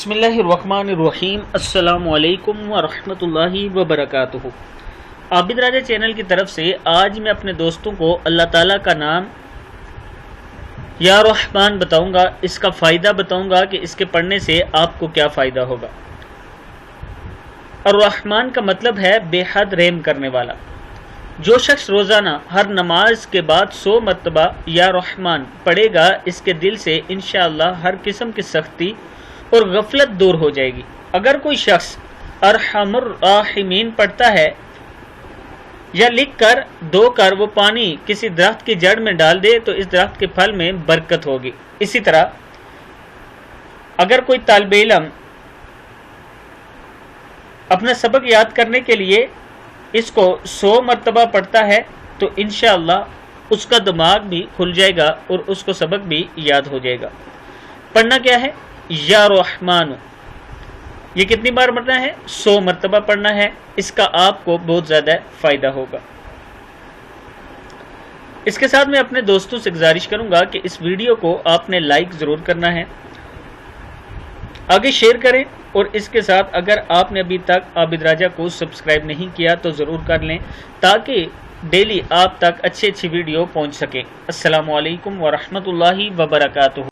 بسم اللہ الرحمن الرحیم۔ السلام علیکم ورحمۃ اللہ وبرکاتہ۔ عابد راجہ چینل کی طرف سے آج میں اپنے دوستوں کو اللہ تعالیٰ کا نام یا رحمان بتاؤں گا، اس کا فائدہ بتاؤں گا کہ اس کے پڑھنے سے آپ کو کیا فائدہ ہوگا۔ الرحمن کا مطلب ہے بے حد رحم کرنے والا۔ جو شخص روزانہ ہر نماز کے بعد 100 مرتبہ یا رحمان پڑھے گا، اس کے دل سے انشاءاللہ ہر قسم کی سختی اور غفلت دور ہو جائے گی۔ اگر کوئی شخص ارحم الراحمین پڑھتا ہے یا لکھ کر دھو کر وہ پانی کسی درخت کی جڑ میں ڈال دے تو اس درخت کے پھل میں برکت ہوگی۔ اسی طرح اگر کوئی طالب علم اپنا سبق یاد کرنے کے لیے اس کو 100 مرتبہ پڑھتا ہے تو انشاءاللہ اس کا دماغ بھی کھل جائے گا اور اس کو سبق بھی یاد ہو جائے گا۔ پڑھنا کیا ہے؟ یا رحمان۔ یہ کتنی بار پڑھنا ہے؟ 100 مرتبہ پڑھنا ہے۔ اس کا آپ کو بہت زیادہ فائدہ ہوگا۔ اس کے ساتھ میں اپنے دوستوں سے گزارش کروں گا کہ اس ویڈیو کو آپ نے لائک ضرور کرنا ہے، آگے شیئر کریں، اور اس کے ساتھ اگر آپ نے ابھی تک عابد راجہ کو سبسکرائب نہیں کیا تو ضرور کر لیں تاکہ ڈیلی آپ تک اچھی ویڈیو پہنچ سکے۔ السلام علیکم ورحمۃ اللہ وبرکاتہ۔